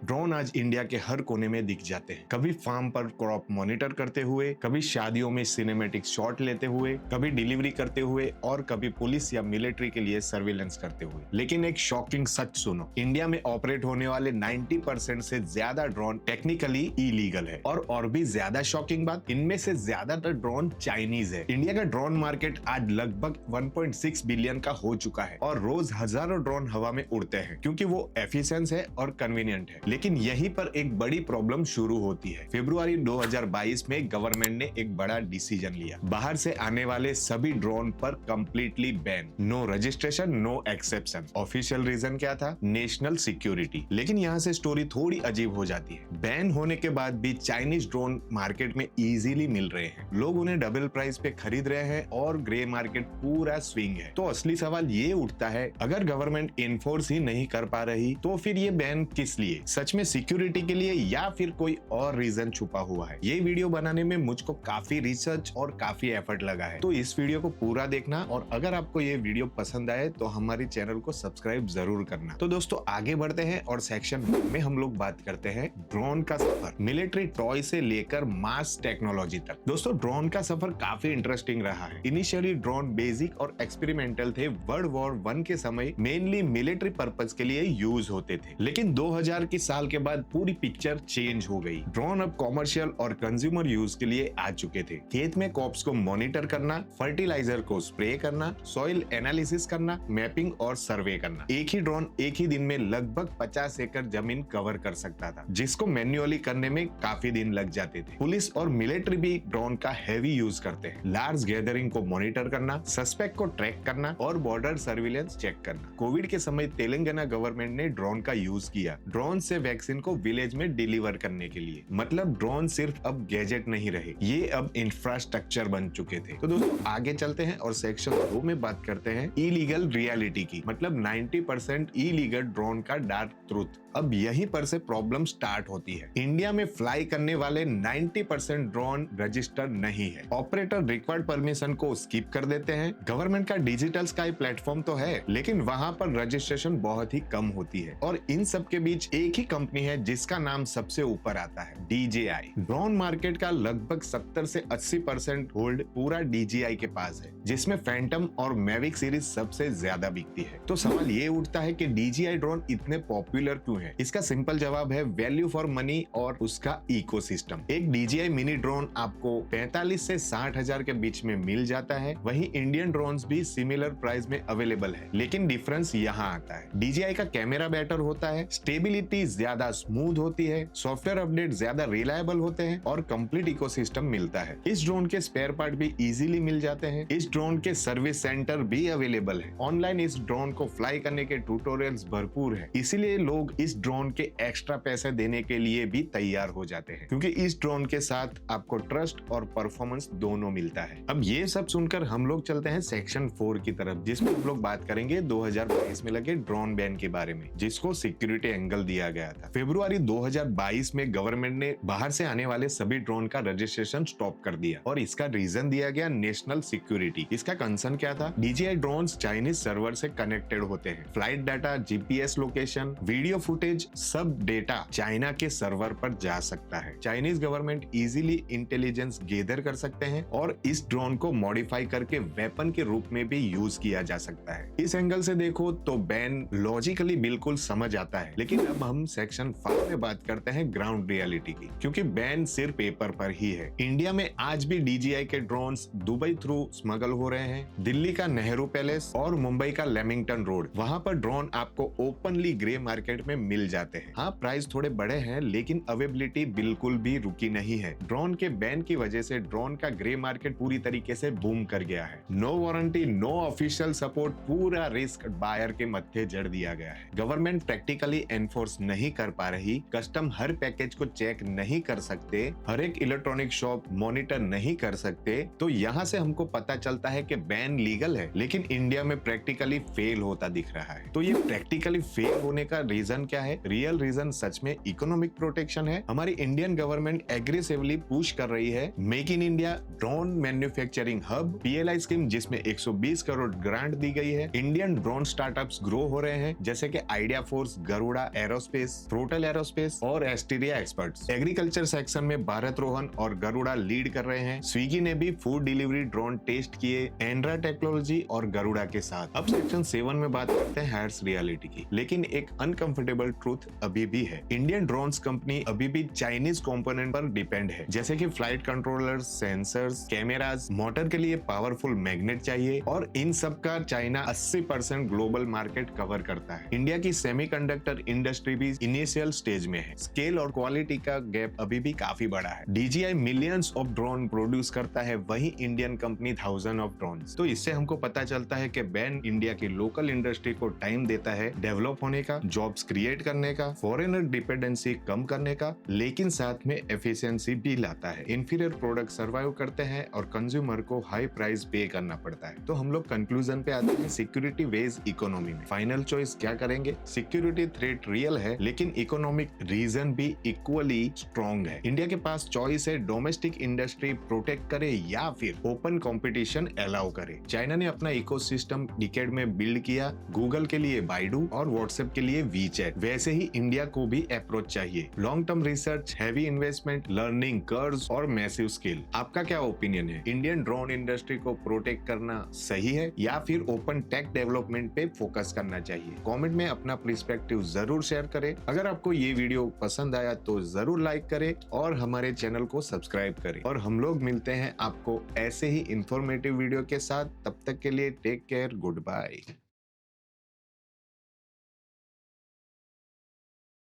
Drone आज India के हर कोने में दिख जाते हैं। कभी फार्म पर क्रॉप मॉनिटर करते हुए, कभी शादियों में सिनेमैटिक शॉट लेते हुए, कभी डिलीवरी करते हुए और कभी पुलिस या मिलिट्री के लिए सर्विलेंस करते हुए। लेकिन एक शॉकिंग सच सुनो, इंडिया में ऑपरेट होने वाले 90% से ज्यादा ड्रोन टेक्निकली इलीगल है। और भी ज्यादा शॉकिंग बात, इनमें से ज्यादातर ड्रोन चाइनीज है। इंडिया का ड्रोन मार्केट आज लगभग 1.6 बिलियन का हो चुका है और रोज हजारों ड्रोन हवा में उड़ते हैं क्योंकि वो एफिशिएंट है और कन्वीनियंट है। लेकिन यहीं पर एक बड़ी प्रॉब्लम शुरू होती है। फरवरी 2022 में गवर्नमेंट ने एक बड़ा डिसीजन लिया, बाहर से आने वाले सभी ड्रोन पर completely ban, no registration, no exception. Official reason क्या था? National security. लेकिन यहाँ से स्टोरी थोड़ी अजीब हो जाती है। बैन होने के बाद भी चाइनीज ड्रोन मार्केट में इजीली मिल रहे हैं, लोग उन्हें डबल प्राइस पे खरीद रहे हैं और ग्रे मार्केट पूरा स्विंग है। तो असली सवाल ये उठता है, अगर गवर्नमेंट इन्फोर्स ही नहीं कर पा रही तो फिर ये बैन किस लिए? सच में सिक्योरिटी के लिए या फिर कोई और रीजन छुपा हुआ है? ये वीडियो बनाने में मुझको काफी रिसर्च और काफी एफर्ट लगा है, तो इस वीडियो को पूरा देखना। और अगर आपको ये वीडियो पसंद आए तो हमारे चैनल को सब्सक्राइब जरूर करना। तो दोस्तों आगे बढ़ते हैं और सेक्शन में हम लोग बात करते हैं ड्रोन का सफर, मिलिट्री टॉय से लेकर मास टेक्नोलॉजी तक। दोस्तों ड्रोन का सफर काफी इंटरेस्टिंग रहा है। इनिशियली ड्रोन बेसिक और एक्सपेरिमेंटल थे, वर्ल्ड वॉर 1 के समय मेनली मिलिट्री पर्पस के लिए यूज होते थे। लेकिन 2000 की साल के बाद पूरी पिक्चर चेंज हो गई। ड्रोन अब कॉमर्शियल और कंज्यूमर यूज के लिए आ चुके थे। खेत में क्रॉप्स को मॉनिटर करना, फर्टिलाइजर को स्प्रे करना, सॉइल एनालिसिस करना, मैपिंग और सर्वे करना। एक ही ड्रोन एक ही दिन में लगभग 50 एकड़ जमीन कवर कर सकता था, जिसको मैन्युअली करने में काफी दिन लग जाते थे। पुलिस और मिलिट्री भी ड्रोन का हैवी यूज करते हैं। लार्ज गैदरिंग को मॉनिटर करना, सस्पेक्ट को ट्रैक करना और बॉर्डर सर्विलेंस चेक करना। कोविड के समय तेलंगाना गवर्नमेंट ने ड्रोन का यूज किया, ड्रोन से वैक्सीन को विलेज में डिलीवर करने के लिए। मतलब ड्रोन सिर्फ अब गैजेट नहीं रहे, ये अब इंफ्रास्ट्रक्चर बन चुके थे। तो दोस्तों आगे चलते हैं और सेक्शन 2 में बात करते हैं इलीगल रियलिटी की, मतलब 90% इलीगल ड्रोन का डार्क ट्रूथ। अब यहीं पर से प्रॉब्लम स्टार्ट होती है। इंडिया में फ्लाई करने वाले 90% ड्रोन रजिस्टर्ड नहीं है। ऑपरेटर रिक्वायर्ड परमिशन को स्किप कर देते हैं। गवर्नमेंट का डिजिटल स्काई प्लेटफॉर्म तो है, लेकिन वहां पर रजिस्ट्रेशन बहुत ही कम होती है। और इन सब के बीच एक ही कंपनी है जिसका नाम सबसे ऊपर आता है, DJI। ड्रोन मार्केट का लगभग 70 से 80% होल्ड पूरा DJI के पास है, जिसमें फैंटम और मैविक सीरीज सबसे ज्यादा बिकती है। तो सवाल ये उठता है कि DJI ड्रोन इतने पॉपुलर क्यों है? इसका सिंपल जवाब है वैल्यू फॉर मनी और उसका इकोसिस्टम। एक DJI मिनी ड्रोन आपको 45 से 60 हजार के बीच में मिल जाता है। वहीं इंडियन ड्रोन्स भी सिमिलर प्राइस में अवेलेबल है, लेकिन डिफरेंस यहाँ आता है। DJI का कैमरा बेटर होता है, स्टेबिलिटी ज्यादा स्मूथ होती है, सॉफ्टवेयर अपडेट ज्यादा रिलायबल होते हैं और कंप्लीट इकोसिस्टम मिलता है। इस ड्रोन के स्पेयर पार्ट भी इजीली मिल जाते हैं। इस ड्रोन के सर्विस सेंटर भी अवेलेबल है। ऑनलाइन इस ड्रोन को फ्लाई करने के ट्यूटोरियल्स भरपूर है, इसीलिए लोग इस ड्रोन के एक्स्ट्रा पैसे देने के लिए भी तैयार हो जाते हैं, क्योंकि इस ड्रोन के साथ आपको ट्रस्ट और परफॉर्मेंस दोनों मिलता है। अब ये सब सुनकर हम लोग चलते हैं सेक्शन 4 की तरफ, जिसमें हम लोग बात करेंगे 2022 में लगे ड्रोन बैन के बारे में, जिसको सिक्योरिटी एंगल दिया गया था। फरवरी 2022 में गवर्नमेंट ने बाहर से आने वाले सभी ड्रोन का रजिस्ट्रेशन स्टॉप कर दिया और इसका रीजन दिया गया नेशनल सिक्योरिटी। इसका कंसर्न क्या था? DJI ड्रोन्स चाइनीज सर्वर से कनेक्टेड होते हैं। Flight data, GPS location, video footage, सब डेटा चाइना के सर्वर पर जा सकता है। Chinese government easily intelligence gather कर सकते हैं और इस ड्रोन को मॉडिफाई करके वेपन के रूप में भी यूज किया जा सकता है। इस एंगल से देखो तो बैन लॉजिकली बिल्कुल समझ आता है। लेकिन अब हम सेक्शन 5 में बात करते हैं ग्राउंड रियलिटी की, क्योंकि बैन सिर्फ पेपर पर ही है। इंडिया में आज भी DJI के ड्रोन्स दुबई थ्रू स्मगल हो रहे हैं। दिल्ली का नेहरू पैलेस और मुंबई का लेमिंगटन रोड, वहां पर ड्रोन आपको ओपनली ग्रे मार्केट में मिल जाते हैं। हाँ, प्राइस थोड़े बड़े हैं, लेकिन अवेलेबिलिटी बिल्कुल भी रुकी नहीं है। ड्रोन के बैन की वजह से ड्रोन का ग्रे मार्केट पूरी तरीके से बूम कर गया है। No warranty, no official support, पूरा रिस्क बायर के मत्थे जड़ दिया गया है। गवर्नमेंट प्रैक्टिकली एनफोर्स नहीं कर पा रही, कस्टम हर पैकेज को चेक नहीं कर सकते, हर एक इलेक्ट्रॉनिक शॉप मॉनिटर नहीं कर सकते। तो यहाँ से हमको पता चलता है कि बैन लीगल है, लेकिन इंडिया में प्रैक्टिकली फेल होता दिख रहा है। तो ये प्रैक्टिकली फेल होने का रीजन क्या है? रियल रीजन सच में इकोनॉमिक प्रोटेक्शन है। हमारी इंडियन गवर्नमेंट एग्रेसिवली पुश कर रही है make in India drone manufacturing hub PLI scheme, जिसमें 120 करोड़ ग्रांट दी गई है। इंडियन ड्रोन स्टार्टअप्स ग्रो हो रहे हैं, जैसे कि आइडिया फोर्स, गरुड़ा एरोस्पेस, फ्रोटल एरोस्पेस और एस्टीरिया एक्सपर्ट्स। एग्रीकल्चर सेक्शन में भारत रोहन और गरुड़ा लीड कर रहे हैं। स्विगी ने भी फूड डिलीवरी ड्रोन टेस्ट किए एंड्रा टेक्नोलॉजी और गरुड़ा के साथ। अब सेक्शन 7 में बात करते हैं हार्श रियलिटी की, लेकिन एक अनकंफर्टेबल ट्रूथ अभी भी है। इंडियन ड्रोन्स कंपनी अभी भी चाइनीज कंपोनेंट पर डिपेंड है, जैसे कि flight controllers, sensors, cameras, motor के लिए पावरफुल मैग्नेट चाहिए, और इन सब का चाइना 80% ग्लोबल मार्केट कवर करता है। इंडिया की सेमीकंडक्टर इंडस्ट्री भी इनिशियल स्टेज में है। स्केल और क्वालिटी का गैप अभी भी काफी बड़ा है। DJI millions of drone produce करता है, वही Indian company thousand of drones. तो इससे हमको पता चलता है कि बैन इंडिया की लोकल इंडस्ट्री को टाइम देता है डेवलप होने का, जॉब्स क्रिएट करने का, फॉरेनर डिपेंडेंसी कम करने का, लेकिन साथ में एफिशिएंसी भी लाता है। इंफीरियर प्रोडक्ट सर्वाइव करते हैं और कंज्यूमर को हाई प्राइस पे करना पड़ता है। तो हम लोग कंक्लूजन पे आते हैं सिक्योरिटी बेस्ड इकोनॉमी में। फाइनल चॉइस क्या करेंगे? सिक्योरिटी थ्रेट रियल है, लेकिन इकोनॉमिक रीजन भी इक्वली स्ट्रॉन्ग है। इंडिया के पास चॉइस है, डोमेस्टिक इंडस्ट्री प्रोटेक्ट करे या फिर ओपन कंपटीशन अलाउ करे। चाइना ने अपना इकोसिस्टम डिकेड में बिल्ड किया, गूगल के लिए बाइडू और व्हाट्सएप के लिए वीचैट। वैसे ही इंडिया को भी अप्रोच चाहिए, long term research, heavy investment, learning curves और मैसिव स्किल। आपका क्या ओपिनियन है? इंडियन ड्रोन इंडस्ट्री को प्रोटेक्ट करना सही है या फिर ओपन टेक डेवलपमेंट पे फोकस करना चाहिए? कमेंट में अपना पर्सपेक्टिव जरूर शेयर करें। अगर आपको ये वीडियो पसंद आया तो जरूर लाइक करें और हमारे चैनल को सब्सक्राइब करें। और हम लोग मिलते हैं आपको ऐसे ही इंफॉर्मेटिव वीडियो के साथ। तब तक के लिए टेक केयर, गुड बाय।